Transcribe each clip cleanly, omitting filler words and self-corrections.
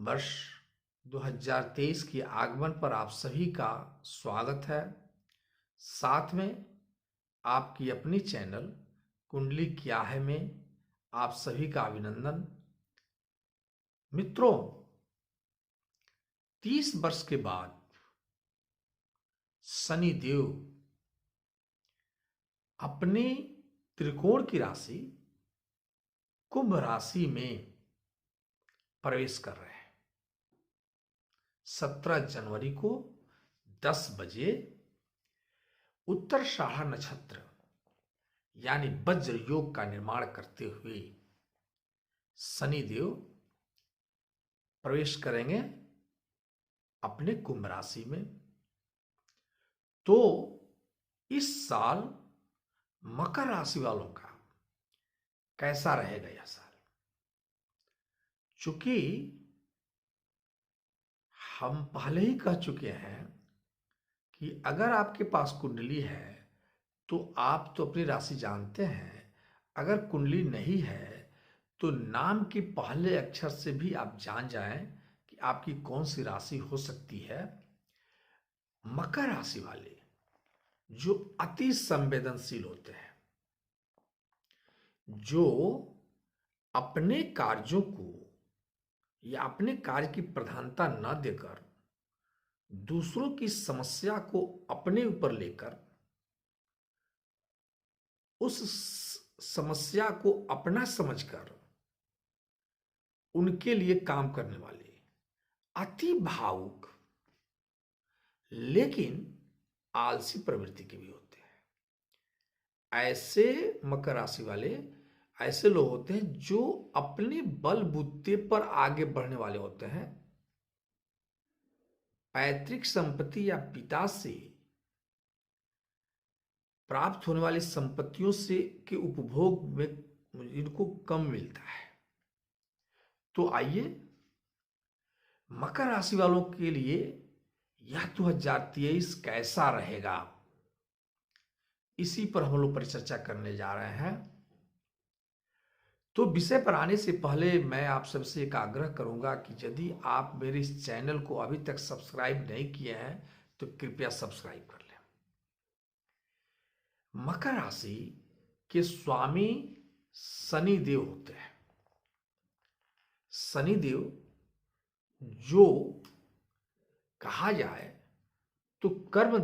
वर्ष 2023 के आगमन पर आप सभी का स्वागत है। साथ में आपकी अपनी चैनल कुंडली क्या है में आप सभी का अभिनंदन। मित्रों, 30 वर्ष के बाद शनि देव अपनी त्रिकोण की राशि कुंभ राशि में प्रवेश कर रहे हैं। 17 जनवरी को 10 बजे उत्तराषाढ़ नक्षत्र यानी वज्र योग का निर्माण करते हुए शनिदेव प्रवेश करेंगे अपने कुंभ राशि में। तो इस साल मकर राशि वालों का कैसा रहेगा यह साल? चूंकि हम पहले ही कह चुके हैं कि अगर आपके पास कुंडली है तो आप तो अपनी राशि जानते हैं। अगर कुंडली नहीं है तो नाम के पहले अक्षर से भी आप जान जाएं कि आपकी कौन सी राशि हो सकती है। मकर राशि वाले जो अति संवेदनशील होते हैं, जो अपने कार्यों को या अपने कार्य की प्रधानता न देकर दूसरों की समस्या को अपने ऊपर लेकर उस समस्या को अपना समझकर उनके लिए काम करने वाले अति भावुक लेकिन आलसी प्रवृत्ति के भी होते हैं। ऐसे मकर राशि वाले ऐसे लोग होते हैं जो अपने बलबूते पर आगे बढ़ने वाले होते हैं। पैतृक संपत्ति या पिता से प्राप्त होने वाली संपत्तियों से के उपभोग में इनको कम मिलता है। तो आइए मकर राशि वालों के लिए यह 2023 कैसा रहेगा, इसी पर हम लोग परिचर्चा करने जा रहे हैं। तो विषय पर आने से पहले मैं आप सबसे एक आग्रह करूंगा कि यदि आप मेरे इस चैनल को अभी तक सब्सक्राइब नहीं किए हैं तो कृपया सब्सक्राइब कर लें। मकर राशि के स्वामी शनि देव होते हैं। शनि देव जो कहा जाए तो कर्म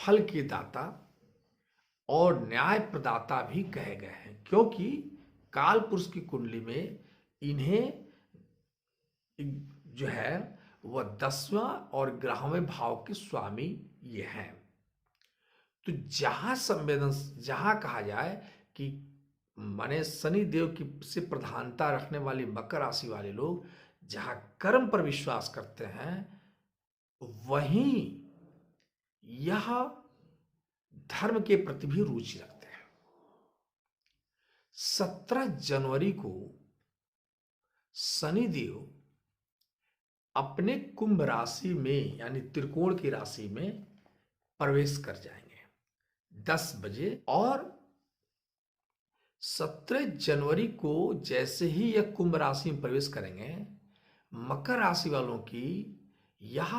फल के दाता और न्याय प्रदाता भी कहे गए हैं, क्योंकि काल पुरुष की कुंडली में इन्हें जो है वह 10वां और 11वें भाव के स्वामी ये हैं। तो जहां कहा जाए कि माने शनि देव की से प्रधानता रखने वाली मकर राशि वाले लोग जहां कर्म पर विश्वास करते हैं, वहीं यह धर्म के प्रति भी रुचि रखते हैं। 17 जनवरी को शनिदेव अपने कुंभ राशि में यानी त्रिकोण की राशि में प्रवेश कर जाएंगे 10 बजे। और 17 जनवरी को जैसे ही यह कुंभ राशि में प्रवेश करेंगे, मकर राशि वालों की यह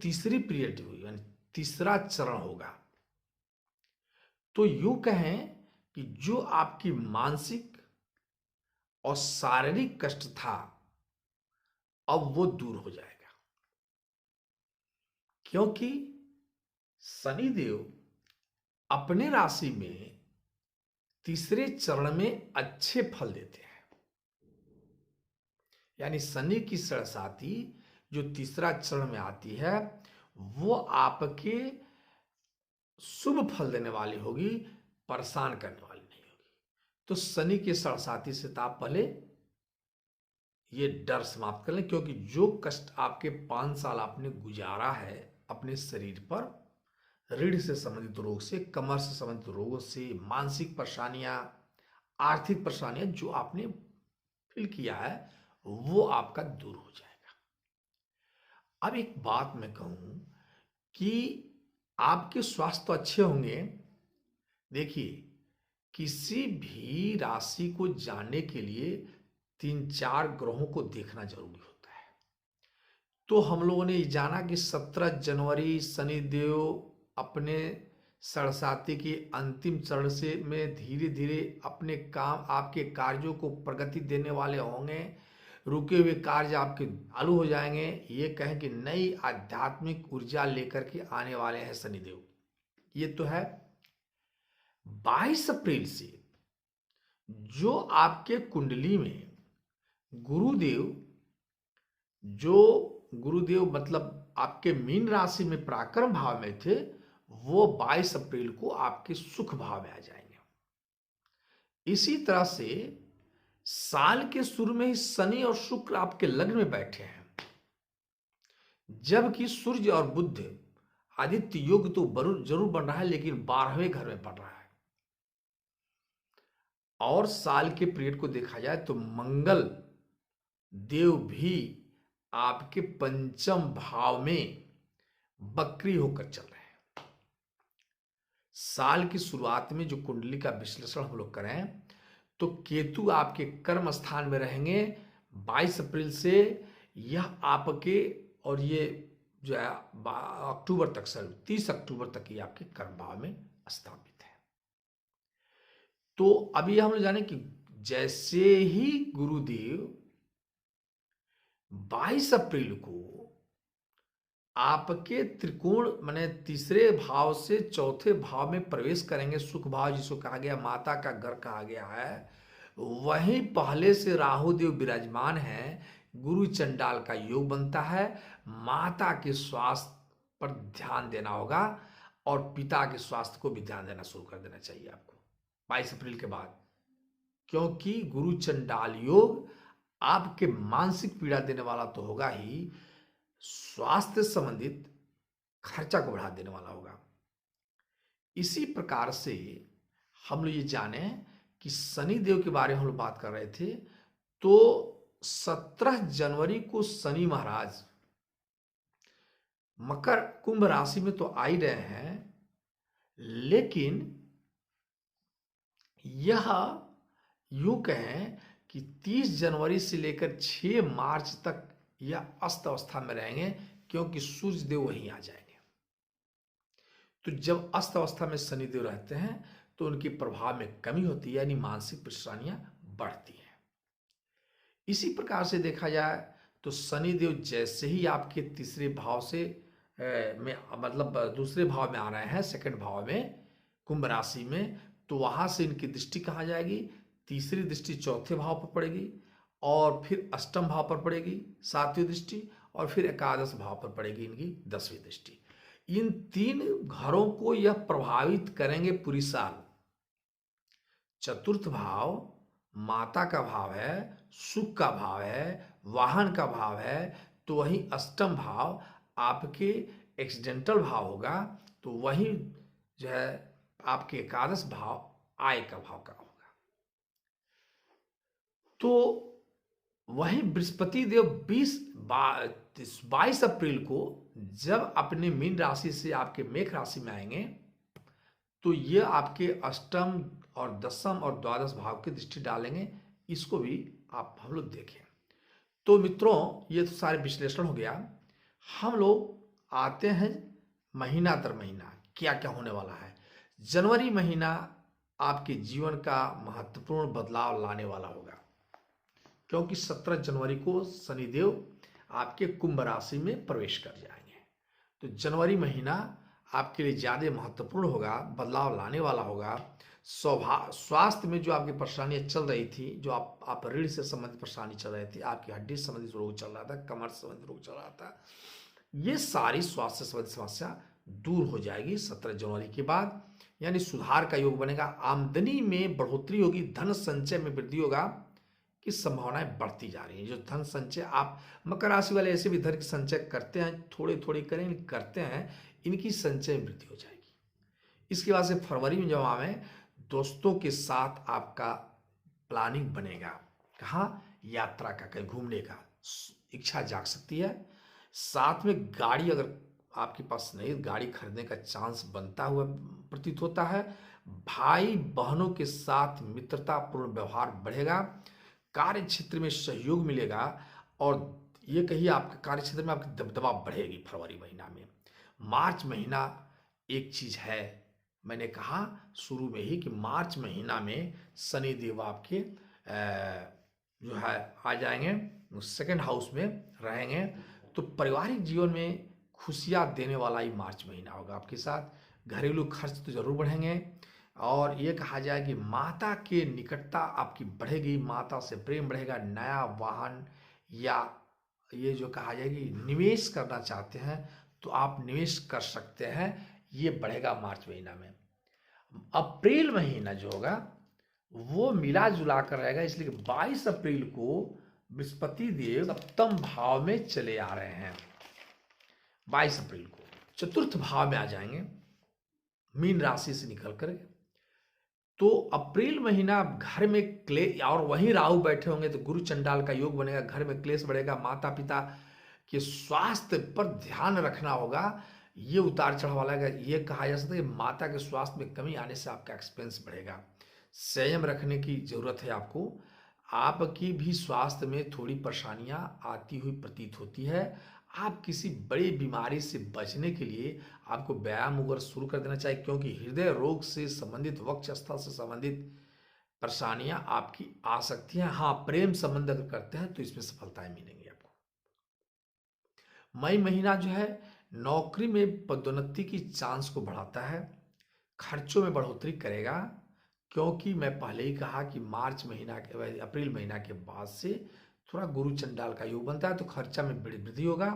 तीसरी पीरियड यानी तीसरा चरण होगा। तो यूं कहें कि जो आपकी मानसिक और शारीरिक कष्ट था अब वो दूर हो जाएगा, क्योंकि शनिदेव अपने राशि में तीसरे चरण में अच्छे फल देते हैं। यानी शनि की सरसाती जो तीसरा चरण में आती है वो आपके शुभ फल देने वाली होगी, परेशान करने वाली नहीं होगी। तो शनि के सरसाती से तो आप पहले ये डर समाप्त कर लें, क्योंकि जो कष्ट आपके 5 साल आपने गुजारा है अपने शरीर पर, रीढ़ से संबंधित रोग से, कमर से संबंधित रोगों से, मानसिक परेशानियां, आर्थिक परेशानियां जो आपने फील किया है वो आपका दूर हो जाएगा। अब एक बात मैं कहूं कि आपके स्वास्थ्य तो अच्छे होंगे। देखिए, किसी भी राशि को जानने के लिए 3-4 ग्रहों को देखना जरूरी होता है। तो हम लोगों ने ये जाना कि 17 जनवरी शनिदेव अपने सरसाती की अंतिम चरण से में धीरे धीरे अपने काम आपके कार्यों को प्रगति देने वाले होंगे। रुके हुए कार्य आपके चालू हो जाएंगे। ये कहें कि नई आध्यात्मिक ऊर्जा लेकर के आने वाले हैं शनिदेव। ये तो है 22 अप्रैल से जो आपके कुंडली में गुरुदेव, जो गुरुदेव मतलब आपके मीन राशि में पराक्रम भाव में थे, वो 22 अप्रैल को आपके सुख भाव में आ जाएंगे। इसी तरह से साल के शुरू में ही शनि और शुक्र आपके लग्न में बैठे हैं, जबकि सूर्य और बुध आदित्य योग तो जरूर बन रहा है, लेकिन 12वें घर में पड़ रहा है। और साल के पीरियड को देखा जाए तो मंगल देव भी आपके पंचम भाव में बकरी होकर चल रहे हैं। साल की शुरुआत में जो कुंडली का विश्लेषण हम लोग करें तो केतु आपके कर्म स्थान में रहेंगे 22 अप्रैल से। यह आपके, और ये जो है अक्टूबर तक, सर 30 अक्टूबर तक ये आपके कर्म भाव में स्थापित है। तो अभी हम लोग जाने कि जैसे ही गुरुदेव 22 अप्रैल को आपके त्रिकोण माने तीसरे भाव से चौथे भाव में प्रवेश करेंगे, सुख भाव जिसको कहा गया माता का घर कहा गया है, वहीं पहले से राहु देव विराजमान है। गुरु चंडाल का योग बनता है। माता के स्वास्थ्य पर ध्यान देना होगा और पिता के स्वास्थ्य को भी ध्यान देना शुरू कर देना चाहिए आपको 22 अप्रैल के बाद, क्योंकि गुरु चंडाल योग आपके मानसिक पीड़ा देने वाला तो होगा ही, स्वास्थ्य संबंधित खर्चा को बढ़ा देने वाला होगा। इसी प्रकार से हम लोग ये जाने कि शनि देव के बारे में हम लोग बात कर रहे थे। तो 17 जनवरी को शनि महाराज मकर कुंभ राशि में तो आ ही रहे हैं, लेकिन यह यूं कहें कि 30 जनवरी से लेकर 6 मार्च तक यह अस्त अवस्था में रहेंगे, क्योंकि सूर्य देव वहीं आ जाएंगे। तो जब अस्त अवस्था में शनि देव रहते हैं तो उनके प्रभाव में कमी होती है, यानी मानसिक परेशानियां बढ़ती हैं। इसी प्रकार से देखा जाए तो शनि देव जैसे ही आपके तीसरे भाव से में मतलब दूसरे भाव में आ रहे हैं, सेकंड भाव में कुंभ राशि में, तो वहां से इनकी दृष्टि कहाँ जाएगी, तीसरी दृष्टि चौथे भाव पर पड़ेगी, और फिर अष्टम भाव पर पड़ेगी 7वीं दृष्टि, और फिर एकादश भाव पर पड़ेगी इनकी 10वीं दृष्टि। इन 3 घरों को यह प्रभावित करेंगे पूरी साल। चतुर्थ भाव माता का भाव है, सुख का भाव है, वाहन का भाव है, तो वहीं अष्टम भाव आपके एक्सीडेंटल भाव होगा, तो वहीं जो है आपके एकादश भाव आय का भाव का होगा। तो वहीं बृहस्पति देव 22 अप्रैल को जब अपने मीन राशि से आपके मेष राशि में आएंगे, तो ये आपके अष्टम और दशम और द्वादश भाव की दृष्टि डालेंगे। इसको भी आप हम लोग देखें। तो मित्रों, ये तो सारे विश्लेषण हो गया। हम लोग आते हैं महीना दर महीना क्या क्या होने वाला है। जनवरी महीना आपके जीवन का महत्वपूर्ण बदलाव लाने वाला होगा, क्योंकि 17 जनवरी को शनिदेव आपके कुंभ राशि में प्रवेश कर जाएंगे। तो जनवरी महीना आपके लिए ज़्यादा महत्वपूर्ण होगा, बदलाव लाने वाला होगा। स्वास्थ्य में जो आपकी परेशानियां चल रही थी, जो आप रीढ़ से संबंधित परेशानी चल रही थी, आपकी हड्डी से संबंधित रोग चल रहा था, कमर से संबंधित रोग चल रहा था, ये सारी स्वास्थ्य संबंधित समस्या दूर हो जाएगी 17 जनवरी के बाद। यानी सुधार का योग बनेगा, आमदनी में बढ़ोतरी होगी, धन संचय में वृद्धि होगा की संभावनाएं बढ़ती जा रही हैं। जो धन संचय आप मकर राशि वाले ऐसे भी धन की संचय करते हैं, थोड़े थोड़े करें करते हैं, इनकी संचय में वृद्धि हो जाएगी। इसके बाद से फरवरी में जब आवे, दोस्तों के साथ आपका प्लानिंग बनेगा, कहाँ यात्रा का, कहीं घूमने का इच्छा जाग सकती है। साथ में गाड़ी अगर आपके पास नहीं, गाड़ी खरीदने का चांस बनता हुआ प्रतीत होता है। भाई बहनों के साथ मित्रतापूर्ण व्यवहार बढ़ेगा। कार्य क्षेत्र में सहयोग मिलेगा और ये कहिए आपके कार्य क्षेत्र में आपकी दबदबा बढ़ेगी फरवरी महीना में। मार्च महीना एक चीज है, मैंने कहा शुरू में ही कि मार्च महीना में शनि देव आपके जो है आ जाएंगे, सेकंड हाउस में रहेंगे, तो पारिवारिक जीवन में खुशियां देने वाला ही मार्च महीना होगा आपके साथ। घरेलू खर्च तो जरूर बढ़ेंगे और ये कहा जाए कि माता के निकटता आपकी बढ़ेगी, माता से प्रेम बढ़ेगा, नया वाहन या ये जो कहा जाए कि निवेश करना चाहते हैं तो आप निवेश कर सकते हैं, ये बढ़ेगा मार्च महीना में। अप्रैल महीना जो होगा वो मिला जुला कर रहेगा, इसलिए 22 अप्रैल को बृहस्पति देव सप्तम भाव में चले आ रहे हैं। 22 अप्रैल को चतुर्थ भाव में आ जाएंगे मीन राशि से निकल कर। तो अप्रैल महीना घर में क्लेश, और वहीं राहु बैठे होंगे तो गुरु चंडाल का योग बनेगा, घर में क्लेश बढ़ेगा, माता पिता के स्वास्थ्य पर ध्यान रखना होगा, ये उतार चढ़ाव वाला है। ये कहा जा सकता है कि माता के स्वास्थ्य में कमी आने से आपका एक्सपेंस बढ़ेगा, संयम रखने की जरूरत है आपको। आपकी भी स्वास्थ्य में थोड़ी परेशानियां आती हुई प्रतीत होती है। आप किसी बड़ी बीमारी से बचने के लिए आपको व्यायाम वगैरह शुरू कर देना चाहिए, क्योंकि हृदय रोग से संबंधित, वक्षस्थल से संबंधित परेशानियां आपकी आ सकती हैं। हाँ, प्रेम संबंध अगर करते हैं तो इसमें सफलताएं मिलेंगी आपको। मई महीना जो है नौकरी में पदोन्नति की चांस को बढ़ाता है, खर्चों में बढ़ोतरी करेगा, क्योंकि मैं पहले ही कहा कि मार्च महीना के अप्रैल महीना के बाद से थोड़ा गुरु चंडाल का योग बनता है तो खर्चा में वृद्धि होगा।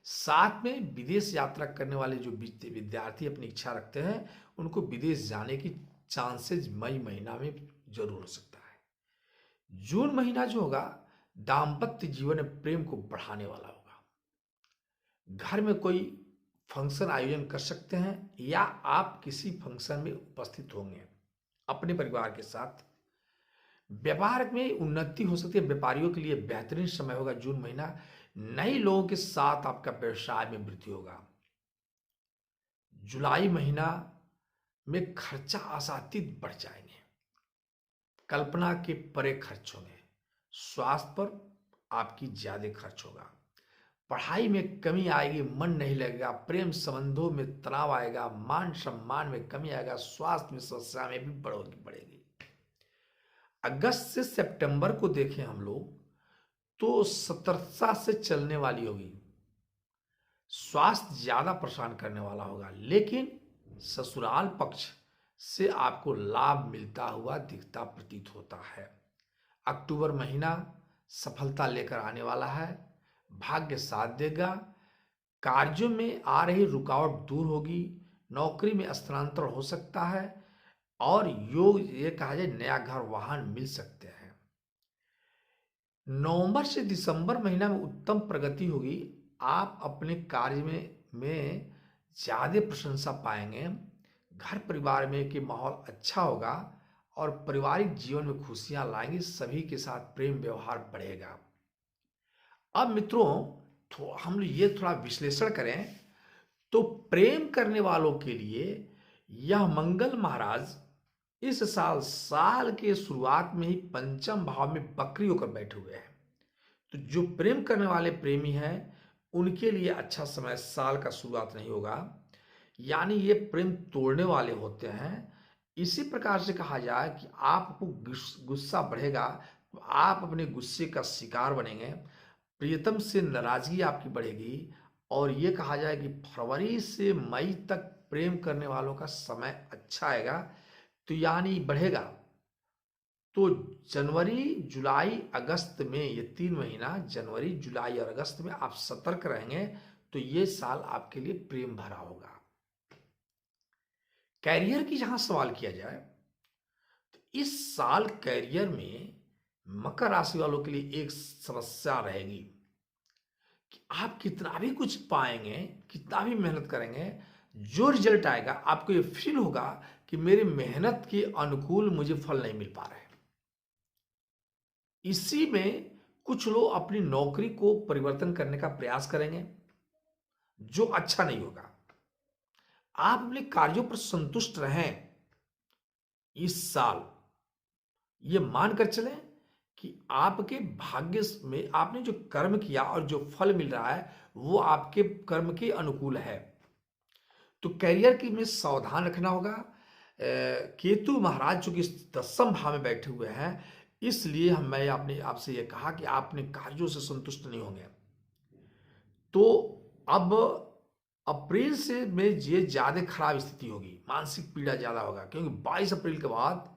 साथ में विदेश यात्रा करने वाले जो विद्यार्थी अपनी इच्छा रखते हैं उनको विदेश जाने की चांसेस मई महीना में जरूर हो सकता है। जून महीना जो होगा दाम्पत्य जीवन में प्रेम को बढ़ाने वाला होगा। घर में कोई फंक्शन आयोजन कर सकते हैं या आप किसी फंक्शन में उपस्थित होंगे अपने परिवार के साथ। व्यापार में उन्नति हो सकती है, व्यापारियों के लिए बेहतरीन समय होगा जून महीना। नए लोगों के साथ आपका व्यवसाय में वृद्धि होगा। जुलाई महीना में खर्चा आशातीत बढ़ जाएंगे, कल्पना के परे खर्च होंगे, स्वास्थ्य पर आपकी ज्यादा खर्च होगा, पढ़ाई में कमी आएगी, मन नहीं लगेगा, प्रेम संबंधों में तनाव आएगा, मान सम्मान में कमी आएगा, स्वास्थ्य में समस्या में भी बढ़ेगी। अगस्त से सितंबर को देखें हम लोग तो सतर्कता से चलने वाली होगी, स्वास्थ्य ज्यादा परेशान करने वाला होगा, लेकिन ससुराल पक्ष से आपको लाभ मिलता हुआ दिखता प्रतीत होता है। अक्टूबर महीना सफलता लेकर आने वाला है, भाग्य साथ देगा, कार्यों में आ रही रुकावट दूर होगी, नौकरी में स्थानांतरण हो सकता है और योग ये कहा जाए नया घर वाहन मिल सकते हैं। नवंबर से दिसंबर महीना में उत्तम प्रगति होगी, आप अपने कार्य में ज्यादा प्रशंसा पाएंगे, घर परिवार में के माहौल अच्छा होगा और पारिवारिक जीवन में खुशियां लाएंगे, सभी के साथ प्रेम व्यवहार बढ़ेगा। अब मित्रों हम ये थोड़ा विश्लेषण करें तो प्रेम करने वालों के लिए यह मंगल महाराज इस साल के शुरुआत में ही पंचम भाव में बकरी होकर बैठे हुए हैं। तो जो प्रेम करने वाले प्रेमी हैं उनके लिए अच्छा समय साल का शुरुआत नहीं होगा, यानी ये प्रेम तोड़ने वाले होते हैं। इसी प्रकार से कहा जाए कि आपको गुस्सा बढ़ेगा तो आप अपने गुस्से का शिकार बनेंगे, प्रियतम से नाराजगी आपकी बढ़ेगी और ये कहा जाए कि फरवरी से मई तक प्रेम करने वालों का समय अच्छा आएगा, तो यानी बढ़ेगा। तो जनवरी जुलाई अगस्त में ये 3 महीना जनवरी जुलाई और अगस्त में आप सतर्क रहेंगे तो ये साल आपके लिए प्रेम भरा होगा। कैरियर की जहां सवाल किया जाए तो इस साल कैरियर में मकर राशि वालों के लिए एक समस्या रहेगी कि आप कितना भी कुछ पाएंगे, कितना भी मेहनत करेंगे, जो रिजल्ट आएगा आपको ये फील होगा कि मेरी मेहनत के अनुकूल मुझे फल नहीं मिल पा रहे। इसी में कुछ लोग अपनी नौकरी को परिवर्तन करने का प्रयास करेंगे जो अच्छा नहीं होगा। आप अपने कार्यों पर संतुष्ट रहें। इस साल ये मानकर चलें कि आपके भाग्य में आपने जो कर्म किया और जो फल मिल रहा है वो आपके कर्म के अनुकूल है। तो करियर की में सावधान रखना होगा। केतु महाराज जो कि 10वें भाव में बैठे हुए हैं, इसलिए मैं आपने आपसे ये कहा कि आपने कार्यों से संतुष्ट नहीं होंगे। तो अब अप्रैल से में ये ज्यादा खराब स्थिति होगी, मानसिक पीड़ा ज्यादा होगा, क्योंकि 22 अप्रैल के बाद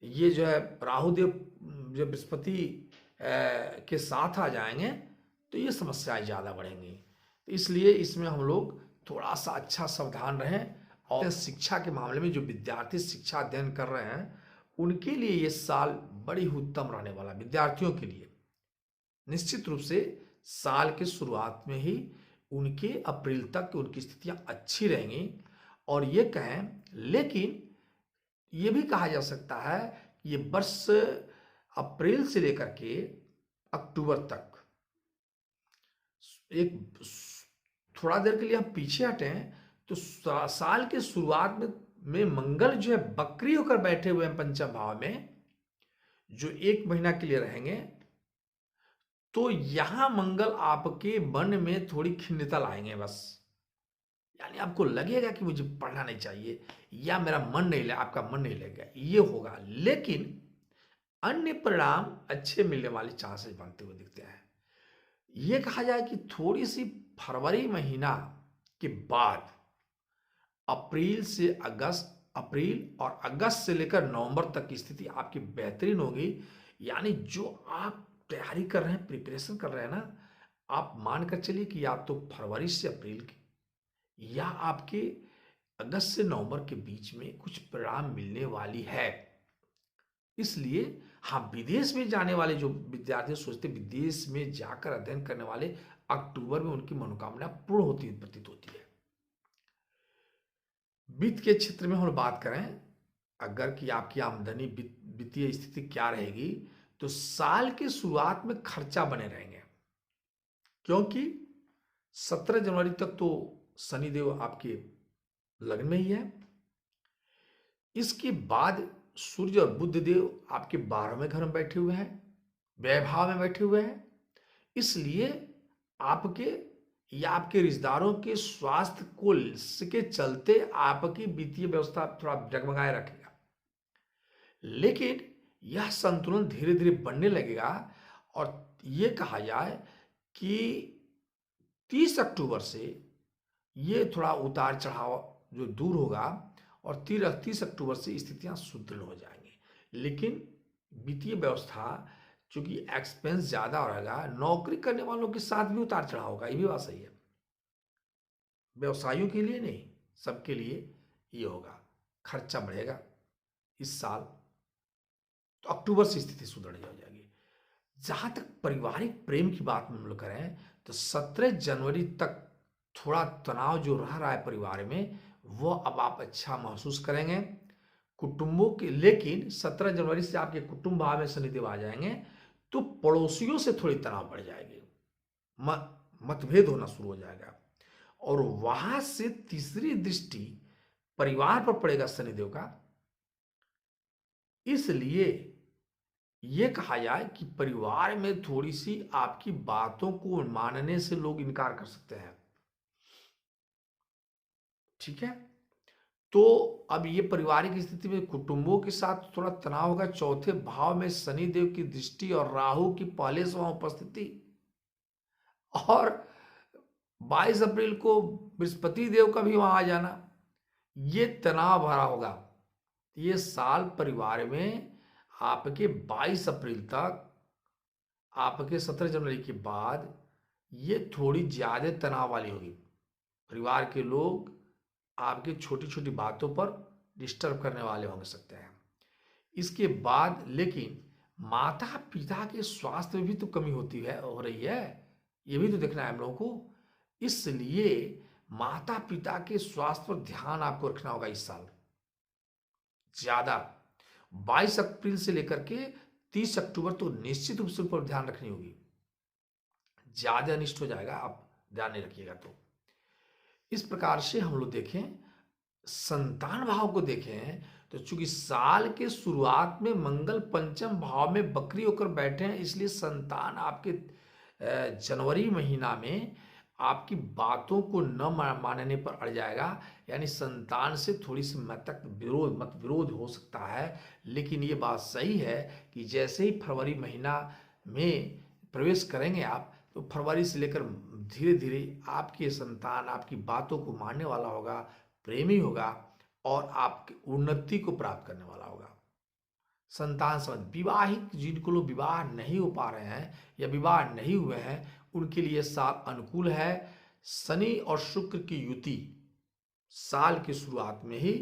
ये जो है राहुदेव जब बृहस्पति के साथ आ जाएंगे तो ये समस्याएं ज़्यादा बढ़ेंगी। तो इसलिए इसमें हम लोग थोड़ा सा अच्छा सावधान रहें। और शिक्षा के मामले में जो विद्यार्थी शिक्षा अध्ययन कर रहे हैं उनके लिए ये साल बड़ी ही उत्तम रहने वाला। विद्यार्थियों के लिए निश्चित रूप से साल के शुरुआत में ही उनके अप्रैल तक उनकी स्थितियां अच्छी रहेंगी। और ये कहें, लेकिन ये भी कहा जा सकता है ये वर्ष अप्रैल से लेकर के अक्टूबर तक एक थोड़ा देर के लिए हम पीछे हटें तो साल के शुरुआत में मंगल जो है बकरी होकर बैठे हुए हैं पंचम भाव में, जो 1 महीना के लिए रहेंगे। तो यहां मंगल आपके मन में थोड़ी खिन्नता लाएंगे बस, यानी आपको लगेगा कि मुझे पढ़ना नहीं चाहिए या मेरा मन नहीं लगा, आपका मन नहीं लगेगा, ये होगा। लेकिन अन्य परिणाम अच्छे मिलने वाले चांसेस बनते हुए दिखते हैं। ये कहा जाए कि थोड़ी सी फरवरी महीना के बाद अप्रैल और अगस्त से लेकर नवंबर तक की स्थिति आपकी बेहतरीन होगी। यानी जो आप तैयारी कर रहे हैं, प्रिपरेशन कर रहे हैं ना, आप मानकर चलिए कि या तो फरवरी से अप्रैल की या आपके अगस्त से नवंबर के बीच में कुछ परिणाम मिलने वाली है। इसलिए हाँ, विदेश में जाने वाले जो विद्यार्थी सोचते विदेश में जाकर अध्ययन करने वाले, अक्टूबर में उनकी मनोकामना पूर्ण होती प्रतीत होती है। वित्त के क्षेत्र में हम बात करें अगर कि आपकी आमदनी वित्तीय स्थिति क्या रहेगी, तो साल के शुरुआत में खर्चा बने रहेंगे, क्योंकि 17 जनवरी तक तो शनिदेव आपके लग्न में ही है। इसके बाद सूर्य और बुध देव आपके 12वें घर में बैठे हुए हैं, वैभाव में बैठे हुए हैं। इसलिए आपके या आपके रिश्तेदारों के स्वास्थ्य को के चलते आपकी वित्तीय व्यवस्था थोड़ा डगमगाए रखेगा। लेकिन यह संतुलन धीरे धीरे बनने लगेगा और ये कहा जाए कि 30 अक्टूबर से ये थोड़ा उतार चढ़ाव जो दूर होगा और 30 अक्टूबर से स्थितियां सुदृढ़ हो जाएंगी। लेकिन वित्तीय व्यवस्था चूंकि एक्सपेंस ज्यादा रहेगा, नौकरी करने वालों के साथ भी उतार चढ़ाव होगा, ये भी बात सही है। व्यवसायियों के लिए नहीं, सबके लिए ये होगा, खर्चा बढ़ेगा इस साल। तो अक्टूबर से स्थिति सुधर जाएगी। जहां तक पारिवारिक प्रेम की बात हम लोग करें तो 17 जनवरी तक थोड़ा तनाव जो रह रहा है परिवार में, वो अब आप अच्छा महसूस करेंगे। कुटुंबों के, लेकिन 17 जनवरी से आपके कुटुंब भाव में शनिदेव आ जाएंगे तो पड़ोसियों से थोड़ी तनाव बढ़ जाएगी, मतभेद होना शुरू हो जाएगा। और वहां से तीसरी दृष्टि परिवार पर पड़ेगा शनिदेव का। इसलिए यह कहा जाए कि परिवार में थोड़ी सी आपकी बातों को मानने से लोग इनकार कर सकते हैं, ठीक है। तो अब ये पारिवारिक स्थिति में कुटुंबों के साथ थोड़ा तनाव होगा। चौथे भाव में शनिदेव की दृष्टि और राहु की पहले से वहां उपस्थिति, और 22 अप्रैल को बृहस्पति देव का भी वहां आ जाना, ये तनाव भरा होगा। ये साल परिवार में आपके 22 अप्रैल तक, आपके 17 जनवरी के बाद ये थोड़ी ज्यादा तनाव वाली होगी। परिवार के लोग आपकी छोटी छोटी बातों पर डिस्टर्ब करने वाले हो सकते हैं। इसके बाद लेकिन माता पिता के स्वास्थ्य में भी तो कमी होती है, हो रही है, ये भी तो देखना है हम लोगों को। इसलिए माता पिता के स्वास्थ्य पर ध्यान आपको रखना होगा इस साल ज्यादा। 22 अप्रैल से लेकर के 30 अक्टूबर तो निश्चित रूप से उन पर ध्यान रखनी होगी, ज्यादा अनिष्ट हो जाएगा, आप ध्यान नहीं रखिएगा तो। इस प्रकार से हम लोग देखें, संतान भाव को देखें तो तो चूंकि साल के शुरुआत में मंगल पंचम भाव में बकरी होकर बैठे हैं, इसलिए संतान आपके जनवरी महीना में आपकी बातों को न मानने पर अड़ जाएगा। यानी संतान से थोड़ी सी मतविरोध हो सकता है। लेकिन ये बात सही है कि जैसे ही फरवरी महीना में प्रवेश करेंगे आप, तो फरवरी से लेकर धीरे धीरे आपके संतान आपकी बातों को मानने वाला होगा, प्रेमी होगा और आपकी उन्नति को प्राप्त करने वाला होगा। संतान संबंध, विवाहित जिनको लोग विवाह नहीं हो पा रहे हैं या विवाह नहीं हुए हैं, उनके लिए साल अनुकूल है। शनि और शुक्र की युति साल की शुरुआत में ही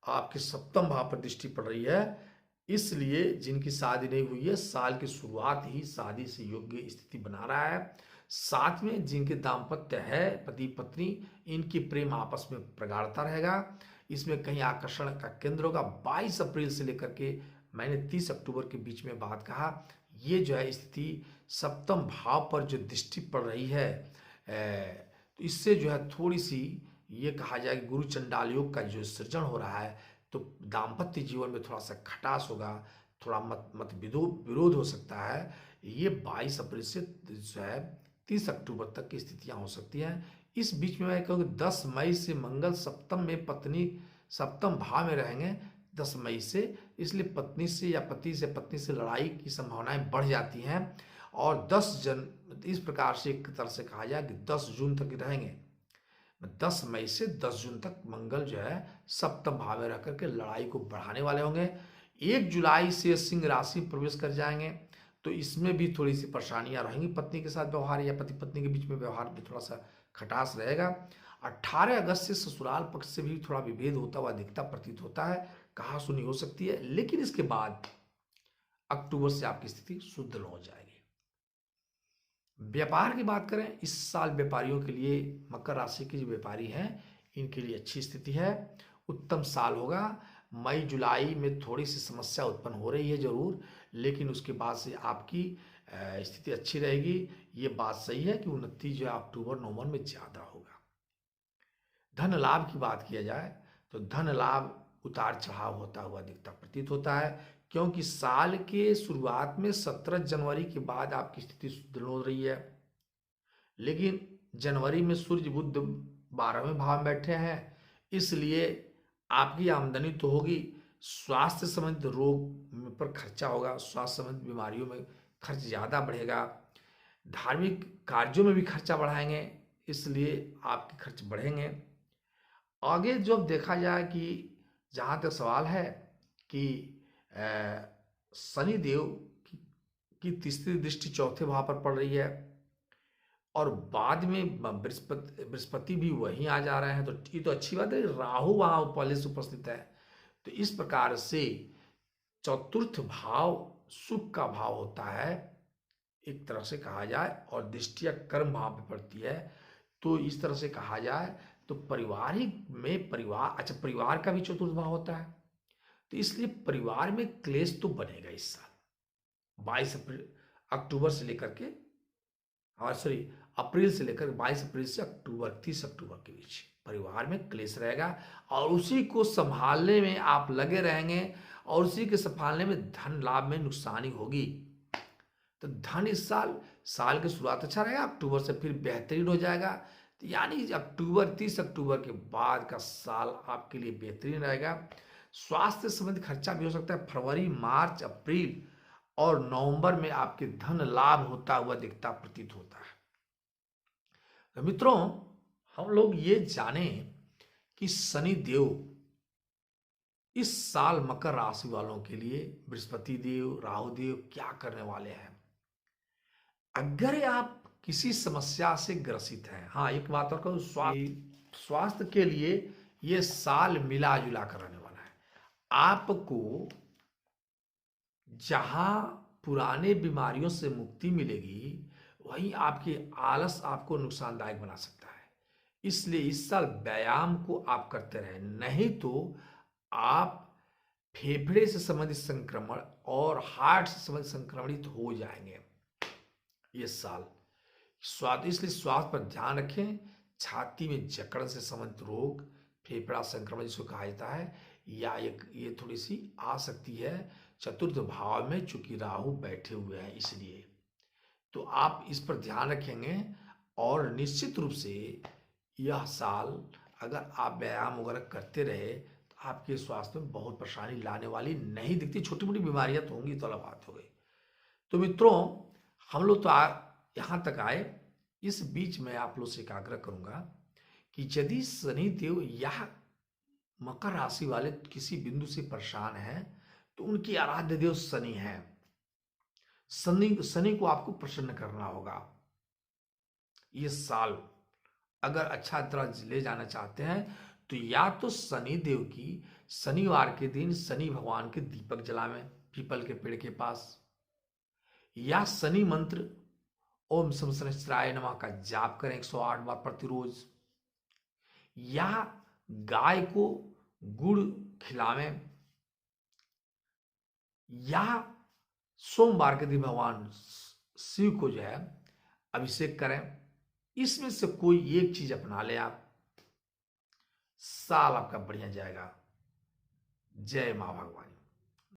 आपके सप्तम भाव पर दृष्टि पड़ रही है, इसलिए जिनकी शादी नहीं हुई है, साल की शुरुआत ही शादी से योग्य स्थिति बना रहा है। साथ में जिनके दाम्पत्य है, पति पत्नी, इनकी प्रेम आपस में प्रगाढ़ता रहेगा। इसमें कहीं आकर्षण का केंद्र होगा। 22 अप्रैल से लेकर के मैंने 30 अक्टूबर के बीच में बात कहा, ये जो है स्थिति सप्तम भाव पर जो दृष्टि पड़ रही है, तो इससे जो है थोड़ी सी ये कहा जाए कि गुरु चंडाल योग का जो सृजन हो रहा है, तो दाम्पत्य जीवन में थोड़ा सा खटास होगा, थोड़ा मत विरोध हो सकता है। ये 22 अप्रैल से जो है 30 अक्टूबर तक की स्थितियां हो सकती हैं। इस बीच में मैं कहूँगी 10 मई से मंगल सप्तम में सप्तम भाव में रहेंगे 10 मई से, इसलिए पत्नी से या पति से पत्नी से लड़ाई की संभावनाएं बढ़ जाती हैं। और इस प्रकार से एक तरह से कहा जाए कि 10 जून तक रहेंगे। 10 मई से 10 जून तक मंगल जो है सप्तम भाव में रह करके लड़ाई को बढ़ाने वाले होंगे। 1 जुलाई से सिंह राशि प्रवेश कर जाएंगे, तो इसमें भी थोड़ी सी परेशानियां रहेंगी। पत्नी के साथ व्यवहार या पति पत्नी के बीच में व्यवहार में थोड़ा सा खटास रहेगा। 18 अगस्त से ससुराल पक्ष से भी थोड़ा विभेद होता हुआ दिखता प्रतीत होता है, कहा सुनी हो सकती है। लेकिन इसके बाद अक्टूबर से आपकी स्थिति सुदृढ़ हो जाएगी। व्यापार की बात करें, इस साल व्यापारियों के लिए, मकर राशि के जो व्यापारी हैं, इनके लिए अच्छी स्थिति है, उत्तम साल होगा। मई जुलाई में थोड़ी सी समस्या उत्पन्न हो रही है जरूर, लेकिन उसके बाद से आपकी स्थिति अच्छी रहेगी। ये बात सही है कि उन्नति जो है अक्टूबर नवंबर में ज्यादा होगा। धन लाभ की बात किया जाए तो धन लाभ उतार चढ़ाव होता हुआ दिखता प्रतीत होता है, क्योंकि साल के शुरुआत में 17 जनवरी के बाद आपकी स्थिति सुदृढ़ हो रही है। लेकिन जनवरी में सूर्य बुध 12वें भाव में बैठे हैं, इसलिए आपकी आमदनी तो होगी, स्वास्थ्य संबंधित रोग पर खर्चा होगा, स्वास्थ्य संबंधित बीमारियों में खर्च ज़्यादा बढ़ेगा। धार्मिक कार्यों में भी खर्चा बढ़ाएंगे, इसलिए आपके खर्च बढ़ेंगे। आगे जब देखा जाए कि जहाँ तक सवाल है कि शनि देव की तीसरी दृष्टि चौथे भाव पर पड़ रही है और बाद में बृहस्पति भी वहीं आ जा रहे हैं, तो ये तो अच्छी बात है। राहु वहाँ पहले से उपस्थित है, तो इस प्रकार से चतुर्थ भाव सुख का भाव होता है एक तरह से कहा जाए, और दृष्टिया कर्म भाव पे पड़ती है। तो इस तरह से कहा जाए तो पारिवारिक में परिवार का भी चतुर्थ भाव होता है, तो इसलिए परिवार में क्लेश तो बनेगा इस साल। 22 अक्टूबर से लेकर के अप्रैल से लेकर 22 अप्रैल से 30 अक्टूबर के बीच परिवार में क्लेश रहेगा, और उसी को संभालने में आप लगे रहेंगे, और उसी के संभालने में धन लाभ में नुकसानी होगी। तो धन इस साल की शुरुआत अच्छा रहेगा, अक्टूबर से फिर बेहतरीन हो जाएगा। तो यानी 30 अक्टूबर के बाद का साल आपके लिए बेहतरीन रहेगा। स्वास्थ्य संबंधी खर्चा भी हो सकता है। फरवरी, मार्च, अप्रैल और नवंबर में आपके धन लाभ होता हुआ दिखता प्रतीत होता है। तो मित्रों, हम लोग ये जाने कि शनि देव इस साल मकर राशि वालों के लिए, बृहस्पति देव, राहु देव क्या करने वाले हैं। अगर आप किसी समस्या से ग्रसित हैं, हाँ एक बात और कहूँ, स्वास्थ्य के लिए ये साल मिला जुला कर रहने वाला है। आपको जहां पुराने बीमारियों से मुक्ति मिलेगी, वहीं आपकी आलस आपको नुकसानदायक बना सकता है। इसलिए इस साल व्यायाम को आप करते रहें, नहीं तो आप फेफड़े से संबंधित संक्रमण और हार्ट से संबंधित संक्रमणित हो जाएंगे इस साल। इसलिए स्वास्थ्य पर ध्यान रखें। छाती में जकड़न से संबंधित रोग, फेफड़ा संक्रमण जिसको कहा जाता है, या ये थोड़ी सी आ सकती है चतुर्थ भाव में, चूंकि राहु बैठे हुए हैं इसलिए। तो आप इस पर ध्यान रखेंगे और निश्चित रूप से यह साल अगर आप व्यायाम वगैरह करते रहे तो आपके स्वास्थ्य में बहुत परेशानी लाने वाली नहीं दिखती। छोटी मोटी बीमारियां तो होंगी, तो अलग बात हो गई। तो मित्रों, हम लोग तो यहाँ तक आए। इस बीच में आप लोग से एक आग्रह करूंगा कि यदि शनिदेव या मकर राशि वाले किसी बिंदु से परेशान हैं तो उनकी आराध्य देव शनि है। शनि को आपको प्रसन्न करना होगा। ये साल अगर अच्छा तरह ले जाना चाहते हैं तो या तो शनि देव की शनिवार के दिन शनि भगवान के दीपक जलावें पीपल के पेड़ के पास, या शनि मंत्र ओम शम शनिश्चराय नमः का जाप करें 108 बार प्रतिरोज, या गाय को गुड़ खिलावें, या सोमवार के दिन भगवान शिव को जो है अभिषेक करें। इसमें से कोई एक चीज अपना ले आप, साल आपका बढ़िया जाएगा। जय मां भगवान।